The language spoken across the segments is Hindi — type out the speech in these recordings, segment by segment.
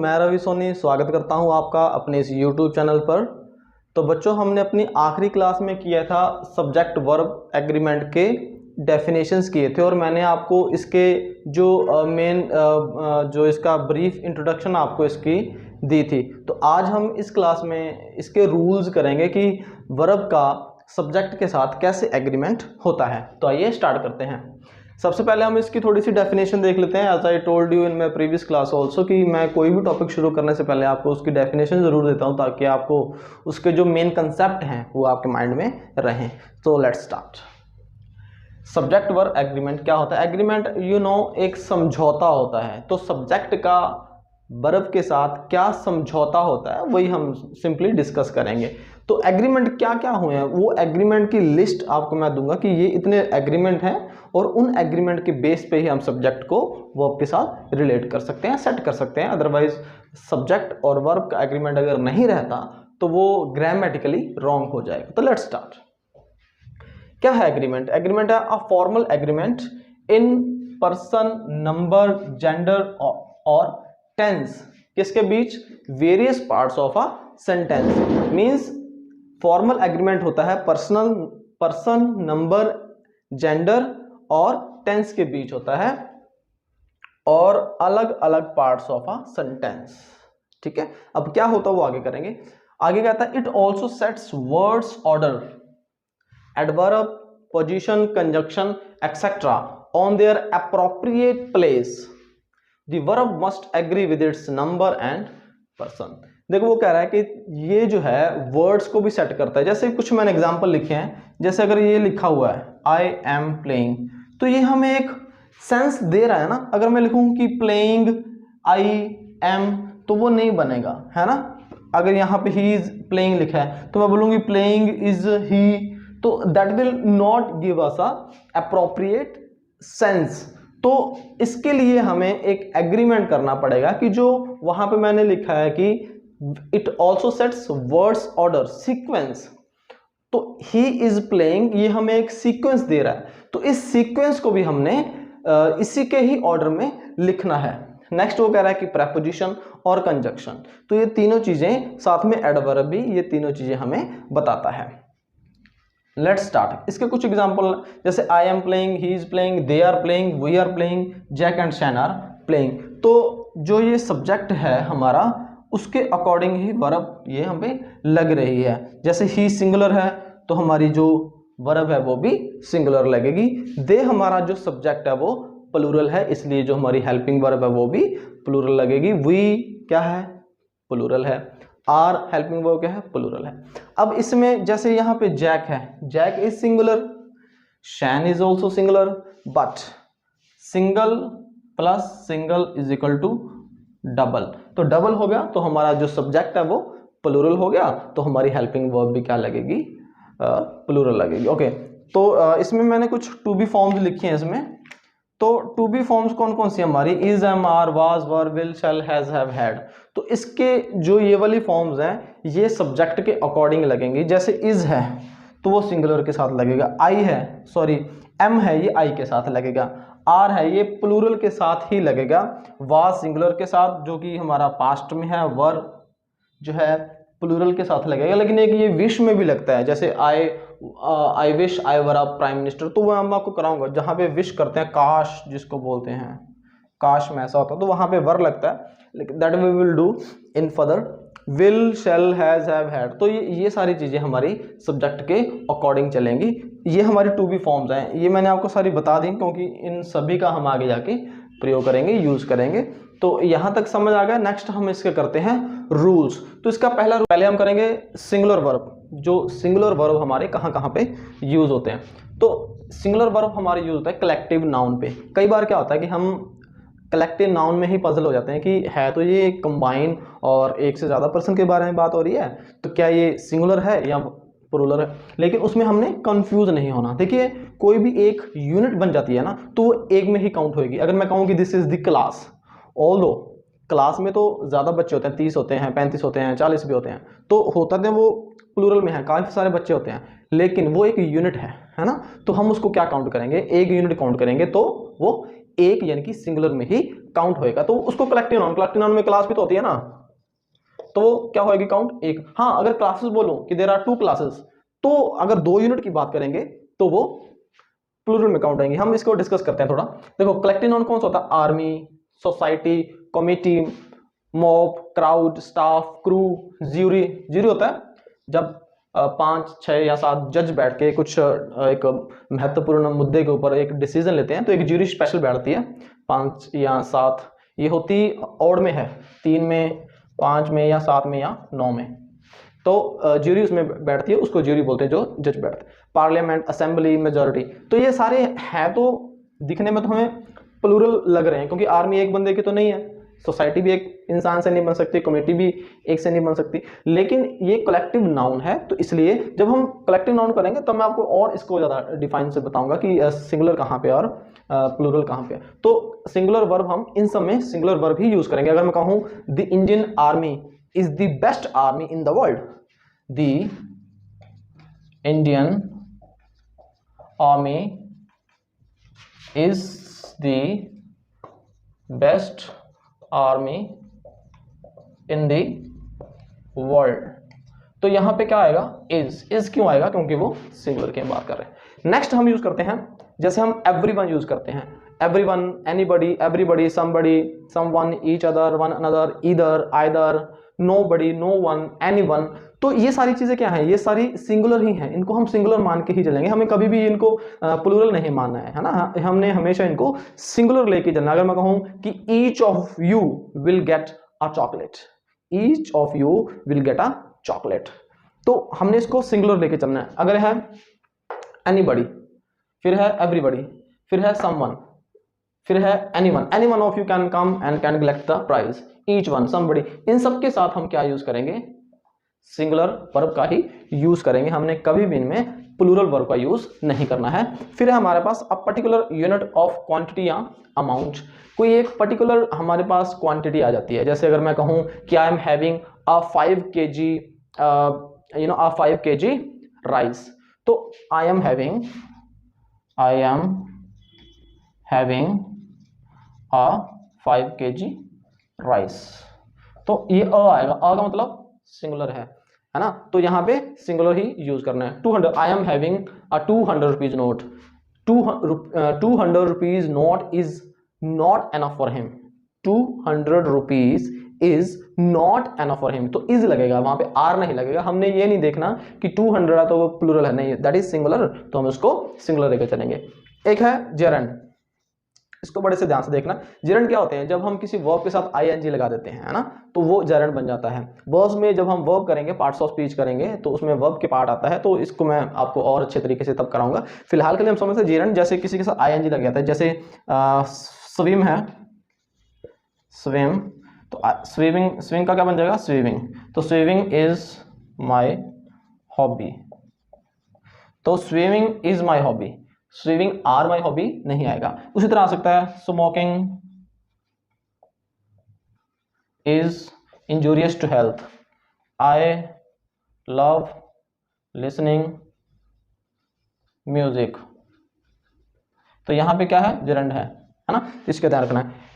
मैं रवि सोनी स्वागत करता हूं आपका अपने इस YouTube चैनल पर। तो बच्चों, हमने अपनी आखिरी क्लास में किया था सब्जेक्ट वर्ब एग्रीमेंट के डेफिनेशंस किए थे और मैंने आपको इसके जो मेन जो इसका ब्रीफ इंट्रोडक्शन आपको इसकी दी थी। तो आज हम इस क्लास में इसके रूल्स करेंगे कि वर्ब का सब्जेक्ट के साथ कैसे एग्रीमेंट होता है। तो आइए स्टार्ट करते हैं। सबसे पहले हम इसकी थोड़ी सी डेफिनेशन देख लेते हैं। As I told you in my previous class also कि मैं कोई भी टॉपिक शुरू करने से पहले आपको उसकी डेफिनेशन ज़रूर देता हूं ताकि आपको उसके जो मेन कंसेप्ट हैं वो आपके माइंड में रहें। तो let's start. Subject verb agreement क्या होता है? एग्रीमेंट एक समझौता होता है। तो सब्जेक्ट का वर्ब के साथ क्या समझौता होता है वही हम सिंपली डिस्कस करेंगे। तो एग्रीमेंट क्या क्या हुए हैं वो एग्रीमेंट की लिस्ट आपको मैं दूंगा कि ये इतने एग्रीमेंट हैं और उन एग्रीमेंट के बेस पे ही हम सब्जेक्ट को वर्ब के साथ रिलेट कर सकते हैं, सेट कर सकते हैं। अदरवाइज सब्जेक्ट और वर्ब का एग्रीमेंट अगर नहीं रहता तो वो ग्रामेटिकली रॉन्ग हो जाएगा। तो लेट्स स्टार्ट। क्या है एग्रीमेंट? एग्रीमेंट है a formal agreement in person, number, gender और टेंस किसके बीच? Various parts of a sentence. Means formal agreement होता है पर्सन, नंबर, जेंडर और टेंस के बीच होता है और अलग अलग पार्ट्स ऑफ अ सेंटेंस। ठीक है, अब क्या होता है वो आगे करेंगे। आगे कहता है it also sets words order, adverb, position, conjunction etcetera on their appropriate place. The verb must agree with its number and person। देखो वो कह रहा है कि ये जो है वर्ड्स को भी सेट करता है। जैसे कुछ मैंने एग्जांपल लिखे हैं, जैसे अगर ये लिखा हुआ है आई एम प्लेइंग, तो ये हमें एक सेंस दे रहा है ना। अगर मैं लिखूं कि प्लेइंग आई एम तो वो नहीं बनेगा, है ना। अगर यहाँ पे ही इज प्लेइंग लिखा है तो मैं बोलूंगी प्लेइंग इज ही, तो that will not give us a appropriate sense. तो इसके लिए हमें एक एग्रीमेंट करना पड़ेगा कि जो वहां पे मैंने लिखा है कि it also sets words order, sequence. तो ही इज प्लेइंग ये हमें एक सीक्वेंस दे रहा है, तो इस सीक्वेंस को भी हमने इसी के ही ऑर्डर में लिखना है। नेक्स्ट वो कह रहा है कि प्रेपोजिशन और कंजंक्शन, तो ये तीनों चीजें साथ में एडवर्ब भी, ये तीनों चीजें हमें बताता है। Let's start. इसके कुछ एग्जांपल जैसे I am playing, he is playing, they are playing, we are playing, Jack and Shane are playing. तो जो ये सब्जेक्ट है हमारा उसके अकॉर्डिंग ही वर्ब ये हमें लग रही है। जैसे ही सिंगुलर है तो हमारी जो वर्ब है वो भी सिंगुलर लगेगी। दे हमारा जो सब्जेक्ट है वो प्लूरल है, इसलिए जो हमारी हेल्पिंग वर्ब है वो भी प्लूरल लगेगी। वी क्या है? प्लूरल है। आर हेल्पिंग वर्ब क्या है? प्लूरल है। अब इसमें जैसे यहाँ पे जैक है, Jack is singular, Shane is also singular, but single plus single is equal to double. तो डबल हो गया तो हमारा जो सब्जेक्ट है वो प्लूरल हो गया, तो हमारी हेल्पिंग वर्ब भी क्या लगेगी? प्लूरल लगेगी। ओके, तो इसमें मैंने कुछ टू बी फॉर्म्स लिखी हैं इसमें। तो टू बी फॉर्म्स कौन कौन सी हमारी? Is, am, are, was, were, will, shall, has, have, had. तो इसके जो ये वाली फॉर्म्स हैं ये सब्जेक्ट के अकॉर्डिंग लगेंगी। जैसे इज है तो वो सिंगुलर के साथ लगेगा, आई है सॉरी एम है ये आई के साथ लगेगा, आर है ये प्लूरल के साथ ही लगेगा, वाज सिंगुलर के साथ जो कि हमारा पास्ट में है, वर जो है प्लूरल के साथ लगेगा। लेकिन एक ये विश में भी लगता है, जैसे I wish I were a prime minister, तो वो मैं आपको कराऊंगा। जहाँ पे विश करते हैं, काश जिसको बोलते हैं, काश में ऐसा होता तो वहाँ पे वर लगता है, लेकिन that we will do in further. Will, shall, has, have, had, तो ये सारी चीज़ें हमारी सब्जेक्ट के अकॉर्डिंग चलेंगी। ये हमारी टू बी फॉर्म्स हैं, ये मैंने आपको सारी बता दी क्योंकि इन सभी का हम आगे जाके प्रयोग करेंगे, यूज करेंगे। तो यहाँ तक समझ आ गया। नेक्स्ट हम इसके करते हैं रूल्स। तो इसका पहले हम करेंगे सिंगुलर वर्ब। जो सिंगुलर वर्ब हमारे कहाँ कहाँ पे यूज होते हैं? तो सिंगुलर वर्ब हमारे यूज होता है कलेक्टिव नाउन पे। कई बार क्या होता है कि हम कलेक्टिव नाउन में ही पजल हो जाते हैं कि है तो ये कंबाइन और एक से ज़्यादा पर्सन के बारे में बात हो रही है, तो क्या ये सिंगुलर है या प्लूरल है? लेकिन उसमें हमने कंफ्यूज नहीं होना। देखिए कोई भी एक यूनिट बन जाती है ना तो वो एक में ही काउंट होगी। अगर मैं कहूँ कि this is the class, although class में तो ज़्यादा बच्चे होते हैं, 30 होते हैं, 35 होते हैं, 40 भी होते हैं, तो होता है वो प्लूरल में है, काफ़ी सारे बच्चे होते हैं, लेकिन वो एक यूनिट है ना। तो हम उसको क्या काउंट करेंगे? एक यूनिट काउंट करेंगे, तो वो एक यानी कि सिंगुलर में ही काउंट होएगा, तो उसको कलेक्टिव नाउन में क्लास भी तो होती है ना, तो वो क्या होएगी काउंट एक। हाँ अगर क्लासेस बोलो कि देयर आर 2 क्लासेस, तो अगर 2 यूनिट की बात करेंगे तो वो प्लूरल में काउंट आएंगे। हम इसको डिस्कस करते हैं थोड़ा। देखो कलेक्टिव नाउन कौन सा होता है, army, society, committee, mob, crowd, staff, crew, jury. Jury होता है जब 5, 6 या 7 जज बैठ के कुछ एक महत्वपूर्ण मुद्दे के ऊपर एक डिसीजन लेते हैं, तो एक ज्यूरी स्पेशल बैठती है 5 या 7, ये होती ऑड में है, 3 में, 5 में या 7 में या 9 में, तो ज्यूरी उसमें बैठती है, उसको ज्यूरी बोलते हैं जो जज बैठते हैं। पार्लियामेंट, असेंबली, मेजॉरिटी, तो ये सारे हैं तो दिखने में तो हमें प्लूरल लग रहे हैं, क्योंकि आर्मी एक बंदे की तो नहीं है, सोसाइटी भी एक इंसान से नहीं बन सकती, कमेटी भी एक से नहीं बन सकती, लेकिन ये कलेक्टिव नाउन है, तो इसलिए जब हम कलेक्टिव नाउन करेंगे तो मैं आपको और इसको ज़्यादा डिफाइन से बताऊंगा कि सिंगुलर कहाँ पे और प्लूरल कहाँ पे। तो सिंगुलर वर्ब हम इन सब में सिंगुलर वर्ब ही यूज करेंगे। अगर मैं कहूँ the Indian army is the best army in the world, the Indian army is the best army in the world, तो यहां पे क्या आएगा, इज क्यों आएगा, क्योंकि वो सिंगुलर की बात कर रहे हैं। नेक्स्ट हम यूज करते हैं, जैसे हम एवरीवन यूज करते हैं, everyone, anybody, everybody, somebody, someone, each other, one another, either, either, nobody, no one, anyone, तो ये सारी चीजें क्या हैं, ये सारी सिंगुलर ही हैं, इनको हम सिंगुलर मान के ही चलेंगे, हमें कभी भी इनको प्लूरल नहीं मानना है ना, हमने हमेशा इनको सिंगुलर लेके चलना। अगर मैं कहूं कि each of you will get a chocolate, each of you will get a chocolate, तो हमने इसको सिंगुलर लेके चलना है। अगर है एनीबडी, फिर है एवरीबडी, फिर है समवन, फिर है anyone, anyone of you can come and can collect the prize, each one, somebody, इन सब के साथ हम क्या यूज करेंगे, सिंगुलर वर्ब का ही यूज करेंगे, हमने कभी भी इनमें प्लूरल वर्ब का यूज नहीं करना है। फिर है हमारे पास a particular unit of quantity या अमाउंट, कोई एक पर्टिकुलर हमारे पास क्वांटिटी आ जाती है, जैसे अगर मैं कहूं कि I am having a 5 kg a 5 kg rice, तो I am having a 5 kg rice, तो ये अ आएगा, अ का मतलब सिंगुलर है ना, तो यहाँ पे सिंगुलर ही यूज करना है। 200, आई am having a 200 rupees note, 200 rupees note is not enough for him, 200 rupees is not enough for him, तो इज लगेगा, वहां पे आर नहीं लगेगा। हमने ये नहीं देखना कि 200 है तो वो प्लूरल है, नहीं, दैट इज सिंगुलर, तो हम उसको सिंगुलर लेकर चलेंगे। एक है जेरंड, इसको बड़े से ध्यान से देखना। जेरंड क्या होते हैं, जब हम किसी वर्ब के साथ आईएनजी लगा देते हैं, है ना, तो वो जेरंड बन जाता है। वर्ब्स में जब हम वर्ब करेंगे, पार्ट्स ऑफ स्पीच करेंगे, तो उसमें वर्ब के पार्ट आता है, तो इसको मैं आपको और अच्छे तरीके से तब कराऊंगा। फिलहाल के लिए हम समझते हैं जेरंड जैसे किसी के साथ आईएनजी लग जाता है, जैसे स्विम है, स्विम, तो स्विमिंग का क्या बन जाएगा, स्विमिंग, तो स्विमिंग इज माई हॉबी, तो swimming is my hobby, swimming are my hobby नहीं आएगा। उसी तरह आ सकता है smoking is injurious to health, I love listening music, तो यहां पे क्या है, जेरंड है ना, इसका ध्यान रखना है।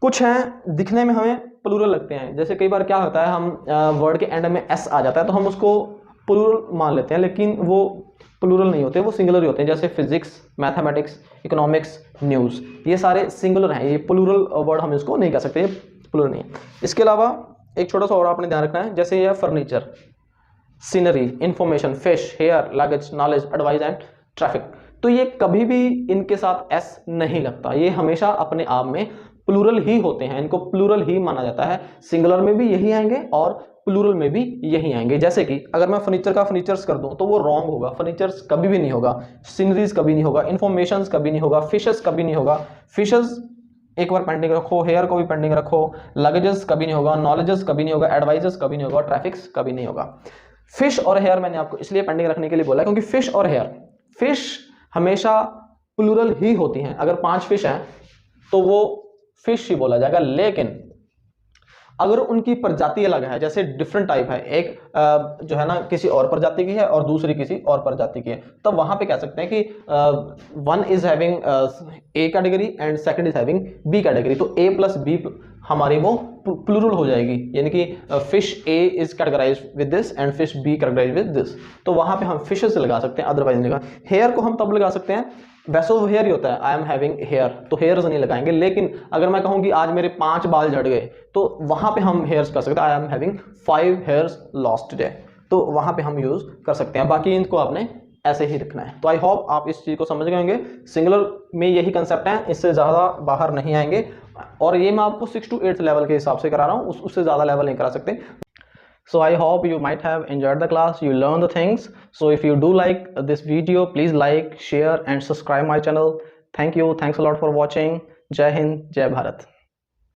कुछ हैं दिखने में हमें प्लूरल लगते हैं, जैसे कई बार क्या होता है, हम वर्ड के एंड में एस आ जाता है तो हम उसको प्लूरल मान लेते हैं, लेकिन वो प्लूरल नहीं होते, वो सिंगुलर ही होते हैं, जैसे फिजिक्स, मैथमेटिक्स, इकोनॉमिक्स, न्यूज़, ये सारे सिंगुलर हैं, ये प्लूरल वर्ड हम इसको नहीं कह सकते, ये प्लूरल नहीं है। इसके अलावा एक छोटा सा और आपने ध्यान रखना है, जैसे ये furniture, scenery, information, fish, hair, luggage, knowledge, advice and traffic, तो ये कभी भी इनके साथ एस नहीं लगता, ये हमेशा अपने आप में प्लूरल ही होते हैं, इनको प्लूरल ही माना जाता है। सिंगुलर में भी यही आएंगे और प्लूरल में भी यही आएंगे। जैसे कि अगर मैं फर्नीचर का फर्नीचर्स कर दूं तो वो रॉन्ग होगा, फर्नीचर्स कभी भी नहीं होगा, सीनरीज कभी नहीं होगा, इंफॉर्मेशंस कभी नहीं होगा, फिशेस कभी नहीं होगा, फिशेस एक बार पेंडिंग रखो, हेयर को भी पेंडिंग रखो, लगेजेस कभी नहीं होगा, नॉलेजेस कभी नहीं होगा, एडवाइजेस कभी नहीं होगा, ट्रैफिक्स कभी नहीं होगा। फिश और हेयर मैंने आपको इसलिए पेंडिंग रखने के लिए बोला क्योंकि फिश और हेयर, फिश हमेशा प्लूरल ही होती हैं, अगर 5 फिश हैं तो वो फिश ही बोला जाएगा, लेकिन अगर उनकी प्रजाति अलग है, जैसे डिफरेंट टाइप है, एक जो है ना किसी और प्रजाति की है और दूसरी किसी और प्रजाति की है, तब तो वहां पे कह सकते हैं कि one is having A category and second is having B category, तो ए प्लस बी हमारी वो प्लूरल हो जाएगी, यानी कि fish A is categorise with this and fish B categorise with this, तो वहां पे हम फिशेस लगा सकते हैं, अदरवाइज नहीं लगा। हेयर को हम तब लगा सकते हैं, वैसे वो हेयर ही होता है, आई एम हैविंग हेयर, तो हेयर्स नहीं लगाएंगे, लेकिन अगर मैं कहूँ कि आज मेरे 5 बाल झड़ गए, तो वहां पे हम हेयर्स कर सकते हैं, आई am having 5 hairs lost today, तो वहां पे हम यूज कर सकते हैं। बाकी इनको आपने ऐसे ही रखना है। तो आई होप आप इस चीज को समझ गए होंगे। सिंगुलर में यही कंसेप्ट है, इससे ज्यादा बाहर नहीं आएंगे, और ये मैं आपको 6 to 8 लेवल के हिसाब से करा रहा हूँ, उससे ज्यादा लेवल नहीं करा सकते। So I hope you might have enjoyed the class, you learned the things. So if you do like this video, please like, share and subscribe my channel. Thank you. Thanks a lot for watching. Jai Hind, Jai Bharat.